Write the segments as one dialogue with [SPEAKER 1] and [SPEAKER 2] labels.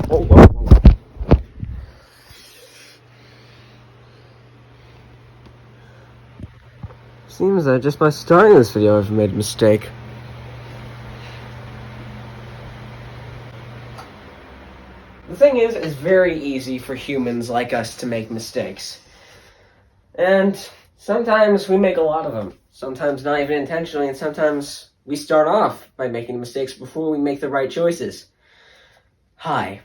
[SPEAKER 1] Whoa, whoa, whoa. Seems that just by starting this video I've made a mistake. The thing is, it's very easy for humans like us to make mistakes. And sometimes we make a lot of them. Sometimes not even intentionally, and sometimes we start off by making mistakes before we make the right choices. Hi,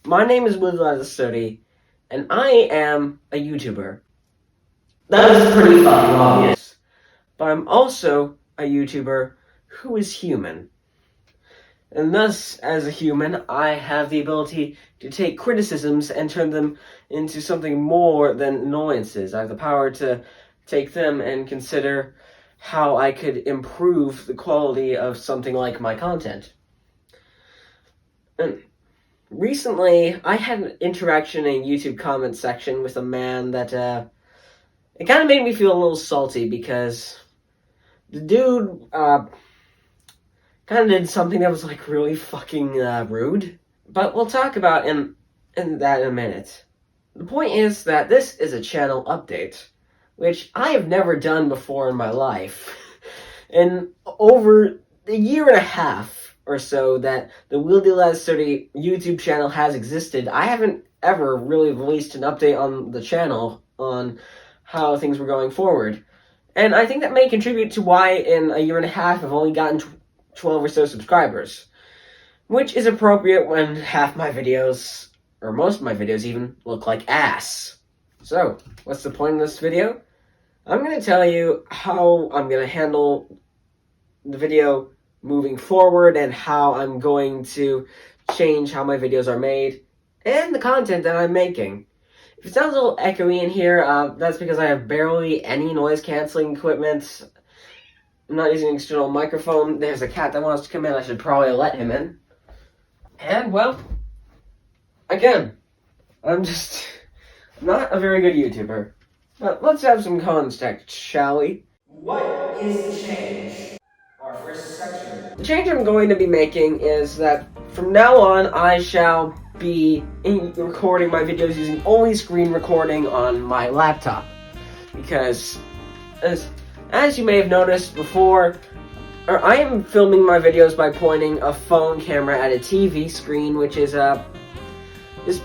[SPEAKER 1] my name is Will, and I am a YouTuber. That's pretty fucking obvious. But I'm also a YouTuber who is human. And thus, as a human, I have the ability to take criticisms and turn them into something more than annoyances. I have the power to take them and consider how I could improve the quality of something like my content. And recently, I had an interaction in a YouTube comment section with a man that, it kind of made me feel a little salty because the dude, kind of did something that was, like, really fucking, rude. But we'll talk about that in a minute. The point is that this is a channel update, which I have never done before in my life. And over a year and a half or so that the Will30 YouTube channel has existed, I haven't ever really released an update on the channel on how things were going forward. And I think that may contribute to why in a year and a half I've only gotten 12 or so subscribers. Which is appropriate when half my videos, or most of my videos even, look like ass. So, what's the point of this video? I'm going to tell you how I'm going to handle the video moving forward and how I'm going to change how my videos are made and the content that I'm making. If it sounds a little echoey in here, that's because I have barely any noise cancelling equipment. I'm not using an external microphone. There's a cat that wants to come in. I should probably let him in. And, well, again, I'm just not a very good YouTuber. But let's have some context, shall we? What is the change? Our first section. The change I'm going to be making is that from now on, I shall be recording my videos using only screen recording on my laptop. Because, as you may have noticed before, I am filming my videos by pointing a phone camera at a TV screen, which is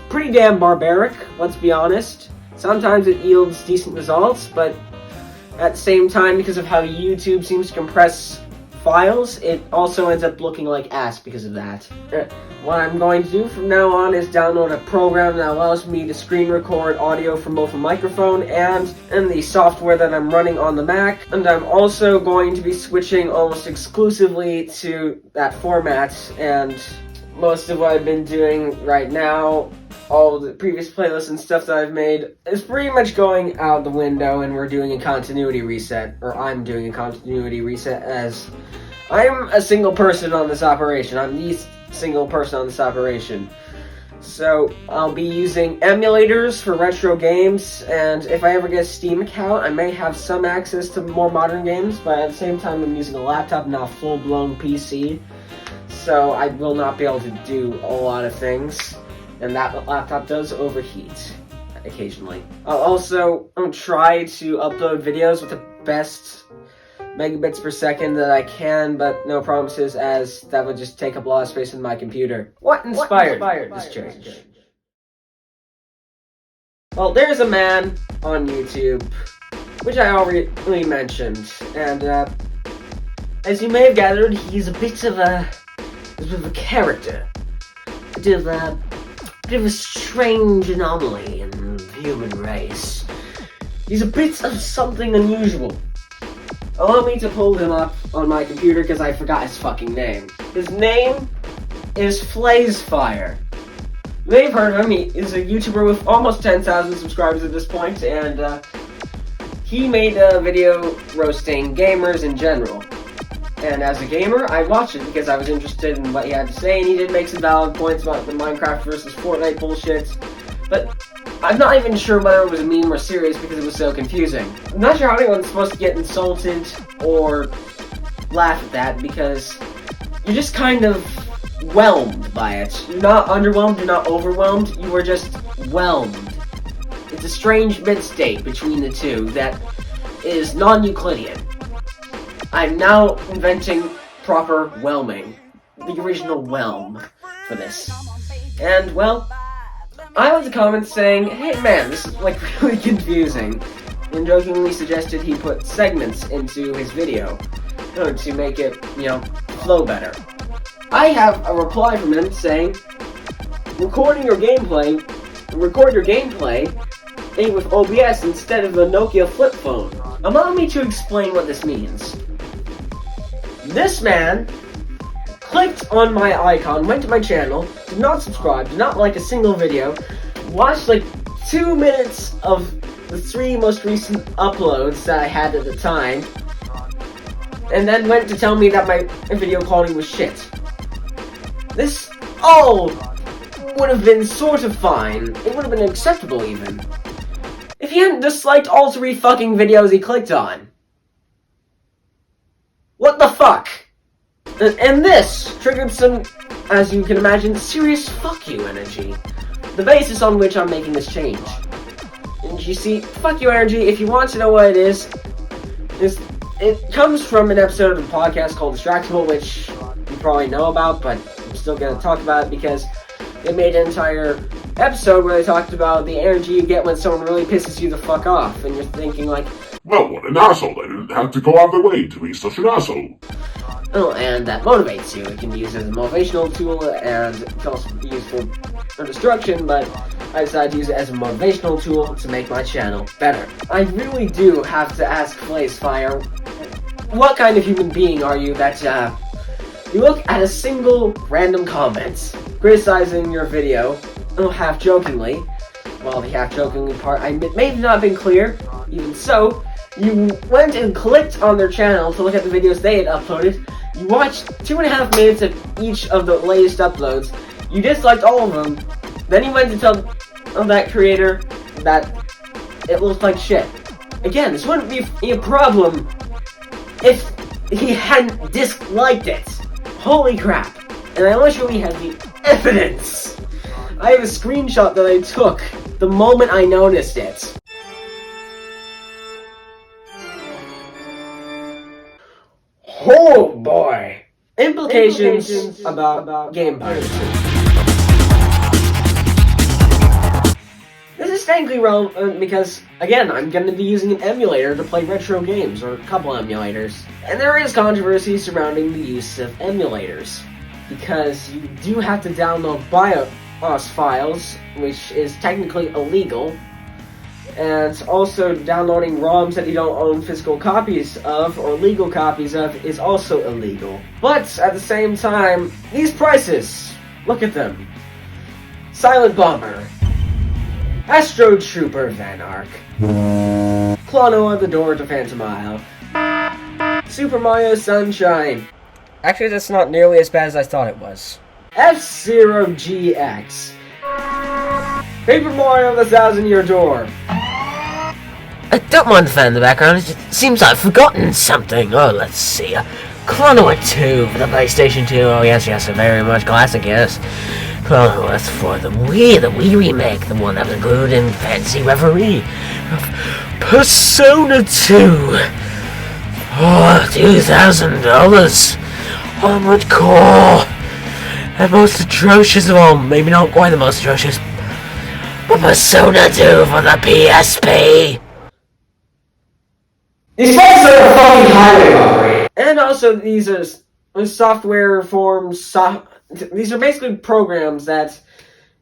[SPEAKER 1] pretty damn barbaric, let's be honest. Sometimes it yields decent results, but at the same time, because of how YouTube seems to compress files, it also ends up looking like ass because of that. What I'm going to do from now on is download a program that allows me to screen record audio from both a microphone and the software that I'm running on the Mac. And I'm also going to be switching almost exclusively to that format, and most of what I've been doing right now, all the previous playlists and stuff that I've made, is pretty much going out the window, and we're doing a continuity reset, or I'm doing a continuity reset, as I'm a single person on this operation. I'm the single person on this operation. So, I'll be using emulators for retro games, and if I ever get a Steam account, I may have some access to more modern games, but at the same time, I'm using a laptop, not a full-blown PC, so I will not be able to do a lot of things. And that laptop does overheat occasionally. I'll also try to upload videos with the best megabits per second that I can, but no promises, as that would just take up a lot of space in my computer. What inspired this change? Well, there's a man on YouTube, which I already mentioned, and as you may have gathered, he's a bit of a character. A bit of a strange anomaly in the human race. He's a bit of something unusual. Allow me to pull him up on my computer because I forgot his fucking name. His name is Flazefire. You may have heard of him. He is a YouTuber with almost 10,000 subscribers at this point, and he made a video roasting gamers in general. And as a gamer, I watched it because I was interested in what he had to say, and he did make some valid points about the Minecraft versus Fortnite bullshit. But I'm not even sure whether it was a meme or serious because it was so confusing. I'm not sure how anyone's supposed to get insulted or laugh at that, because you're just kind of whelmed by it. You're not underwhelmed, you're not overwhelmed, you are just whelmed. It's a strange mid-state between the two that is non-Euclidean. I'm now inventing proper whelming. The original whelm for this. And, well, I left a comment saying, hey man, this is like really confusing. And jokingly suggested he put segments into his video in order to make it, flow better. I have a reply from him saying, record your gameplay with OBS instead of the Nokia flip phone. Allow me to explain what this means. This man clicked on my icon, went to my channel, did not subscribe, did not like a single video, watched like 2 minutes of the 3 most recent uploads that I had at the time, and then went to tell me that my video quality was shit. This all would have been sort of fine. It would have been acceptable even. If he hadn't disliked all 3 fucking videos he clicked on. What the fuck? And this triggered some, as you can imagine, serious fuck you energy. The basis on which I'm making this change. And you see, fuck you energy, if you want to know what it is, it comes from an episode of a podcast called Distractable, which you probably know about, but I'm still going to talk about it because they made an entire episode where they talked about the energy you get when someone really pisses you the fuck off, and you're thinking like,
[SPEAKER 2] well, what an asshole, I didn't have to go out of their way to be such an asshole.
[SPEAKER 1] Oh, and that motivates you. It can be used as a motivational tool, and it can also be used for destruction, but I decided to use it as a motivational tool to make my channel better. I really do have to ask Blazefire, what kind of human being are you that, you look at a single random comment criticizing your video, half-jokingly, well, the half-jokingly part, I may have not been clear, even so, you went and clicked on their channel to look at the videos they had uploaded, you watched 2.5 minutes of each of the latest uploads, you disliked all of them, then you went to tell that creator that it looked like shit. Again, this wouldn't be a problem if he hadn't disliked it. Holy crap. And I literally have the evidence. I have a screenshot that I took the moment I noticed it. Oh boy! Implications about game piracy. This is technically relevant because, again, I'm going to be using an emulator to play retro games, or a couple emulators. And there is controversy surrounding the use of emulators, because you do have to download BIOS files, which is technically illegal, and also downloading ROMs that you don't own physical copies of, or legal copies of, is also illegal. But, at the same time, these prices, look at them. Silent Bomber, Astro Trooper Van Ark, Klonoa the Door to Phantom Isle, Super Mario Sunshine. Actually, that's not nearly as bad as I thought it was. F-Zero GX, Paper Mario the Thousand Year Door.
[SPEAKER 3] I don't mind the fan in the background, it just seems I've forgotten something. Oh, let's see. Klonoa 2 for the PlayStation 2. Oh, yes, a very much classic, yes. Klonoa for the Wii remake, the one that was included in Fantasy Reverie. Persona 2. Oh, $2,000. Armored Core. The most atrocious of all, maybe not quite the most atrocious, but Persona 2 for the PSP.
[SPEAKER 1] These prices are fucking highway robbery. And also, these are software forms, these are basically programs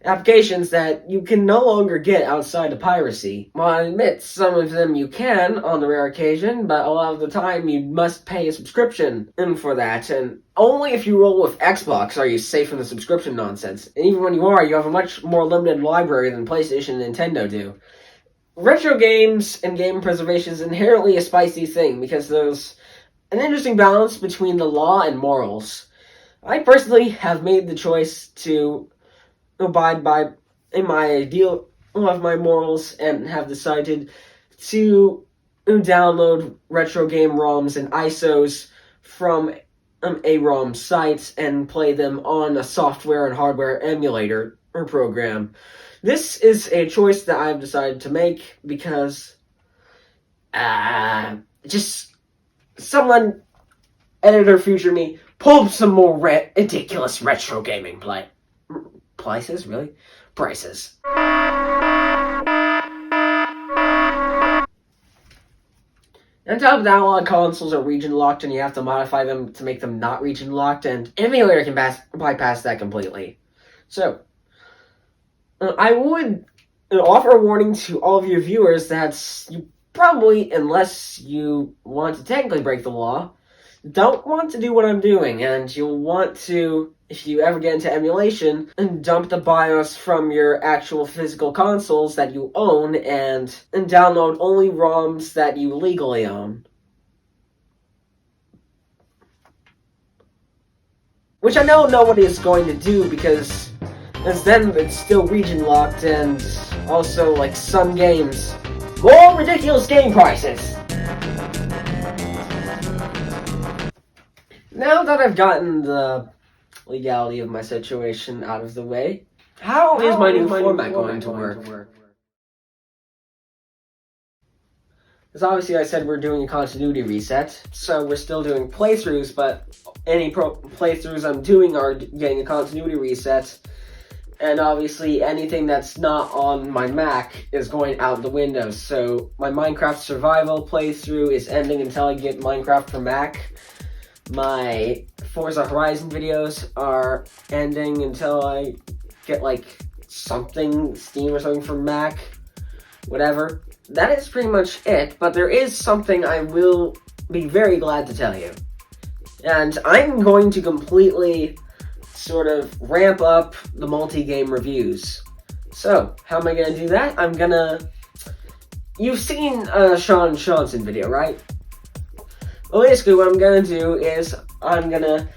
[SPEAKER 1] applications that you can no longer get outside of piracy. Well, I admit, some of them you can, on the rare occasion, but a lot of the time you must pay a subscription for that, and only if you roll with Xbox are you safe from the subscription nonsense. And even when you are, you have a much more limited library than PlayStation and Nintendo do. Retro games and game preservation is inherently a spicy thing, because there's an interesting balance between the law and morals. I personally have made the choice to abide by my ideal of my morals and have decided to download retro game ROMs and ISOs from AROM sites and play them on a software and hardware emulator or program. This is a choice that I've decided to make because just someone, editor future me, pulled some more ridiculous retro gaming prices. On top of that, a lot of consoles are region locked, and you have to modify them to make them not region locked, and emulator can bypass that completely. So, I would offer a warning to all of your viewers that you probably, unless you want to technically break the law, don't want to do what I'm doing, and you'll want to, if you ever get into emulation, and dump the BIOS from your actual physical consoles that you own and download only ROMs that you legally own. Which I know nobody is going to do because as then it's still region locked, and also like some games, more ridiculous game prices. Now that I've gotten the legality of my situation out of the way, how is my new format going to work? Because obviously I said we're doing a continuity reset, so we're still doing playthroughs, but any playthroughs I'm doing are getting a continuity reset, and obviously anything that's not on my Mac is going out the window. So my Minecraft survival playthrough is ending until I get Minecraft for Mac. My Forza Horizon videos are ending until I get like something, Steam or something for Mac, whatever. That is pretty much it, but there is something I will be very glad to tell you. And I'm going to completely sort of ramp up the multi-game reviews. So, how am I going to do that? You've seen Sean Johnson video, right? Well, basically what I'm going to do is I'm going to,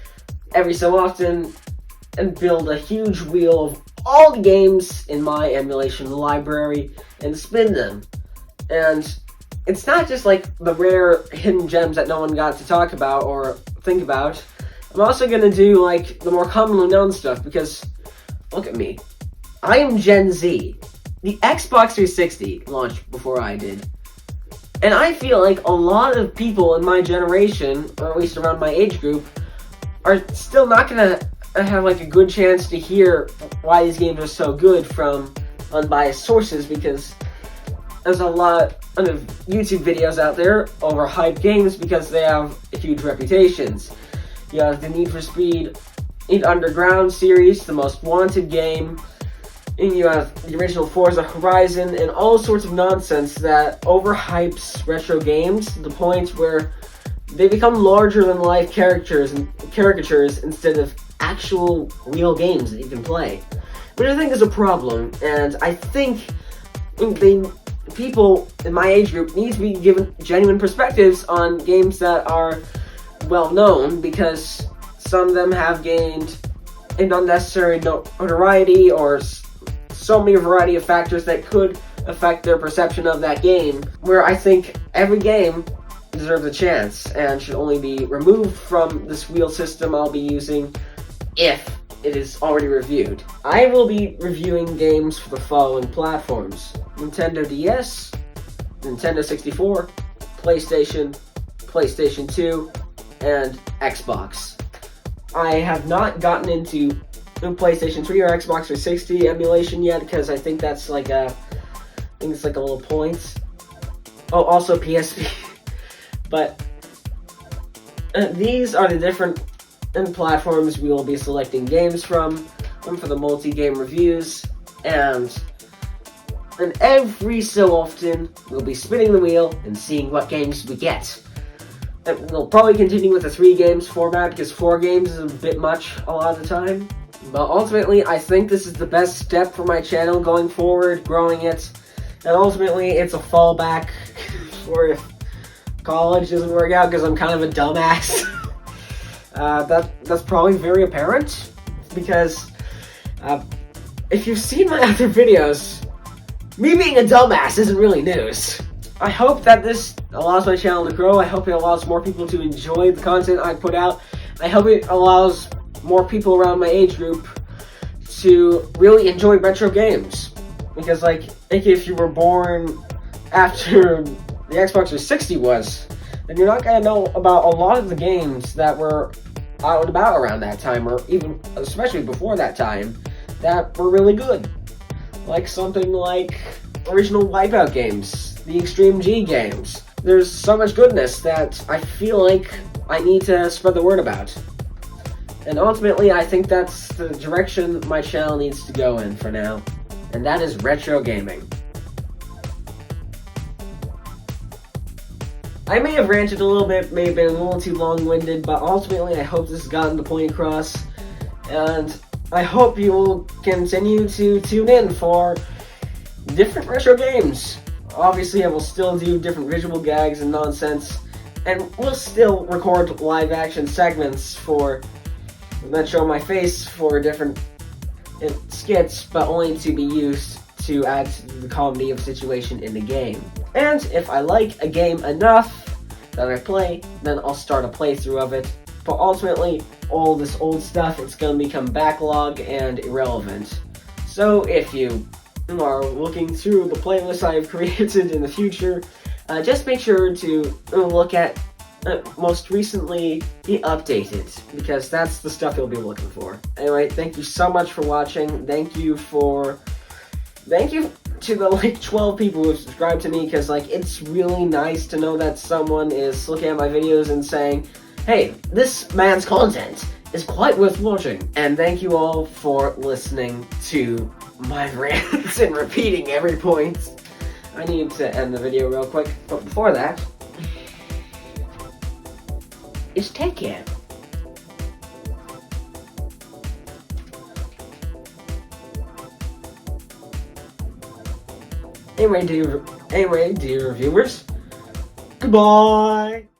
[SPEAKER 1] every so often, and build a huge wheel of all the games in my emulation library and spin them. And it's not just like the rare hidden gems that no one got to talk about or think about. I'm also going to do like the more commonly known stuff because, look at me. I am Gen Z. The Xbox 360 launched before I did. And I feel like a lot of people in my generation, or at least around my age group, are still not gonna have like a good chance to hear why these games are so good from unbiased sources, because there's a lot of YouTube videos out there overhyped games because they have huge reputations. You have the Need for Speed Underground series, the Most Wanted game, and you have the original Forza Horizon, and all sorts of nonsense that overhypes retro games to the point where they become larger-than-life caricatures instead of actual real games that you can play. Which I think is a problem, and I think people in my age group need to be given genuine perspectives on games that are well-known, because some of them have gained an unnecessary notoriety or so many variety of factors that could affect their perception of that game, where I think every game deserves a chance and should only be removed from this wheel system I'll be using if it is already reviewed. I will be reviewing games for the following platforms: Nintendo DS, Nintendo 64, PlayStation, PlayStation 2, and Xbox. I have not gotten into PlayStation 3 or Xbox 360 emulation yet, because I think that's like I think it's like a little point. Oh, also PSP. But these are the different platforms we will be selecting games from for the multi-game reviews, and every so often we'll be spinning the wheel and seeing what games we get. And we'll probably continue with the 3 games format, because 4 games is a bit much a lot of the time. But ultimately, I think this is the best step for my channel going forward, growing it. And ultimately, it's a fallback for if college doesn't work out, because I'm kind of a dumbass. That's probably very apparent, because if you've seen my other videos, me being a dumbass isn't really news. I hope that this allows my channel to grow. I hope it allows more people to enjoy the content I put out. I hope it allows more people around my age group to really enjoy retro games. Because, like, if you were born after the Xbox 360 was, then you're not gonna know about a lot of the games that were out and about around that time, or even, especially before that time, that were really good. Like something like original Wipeout games, the Extreme G games. There's so much goodness that I feel like I need to spread the word about. And ultimately, I think that's the direction my channel needs to go in for now. And that is retro gaming. I may have ranted a little bit, may have been a little too long-winded, but ultimately I hope this has gotten the point across. And I hope you will continue to tune in for different retro games. Obviously, I will still do different visual gags and nonsense, and we'll still record live-action segments that show my face for different skits, but only to be used to add to the comedy of situation in the game. And if I like a game enough that I play, then I'll start a playthrough of it. But ultimately, all this old stuff, it's going to become backlog and irrelevant. So if you are looking through the playlist I've created in the future, just make sure to look at most recently be updated, because that's the stuff you'll be looking for. Anyway, thank you so much for watching. Thank you to the like 12 people who have subscribed to me, because like it's really nice to know that someone is looking at my videos and saying, hey, this man's content is quite worth watching. And thank you all for listening to my rants and repeating every point. I need to end the video real quick, but before that, is take care. Anyway, dear viewers, goodbye!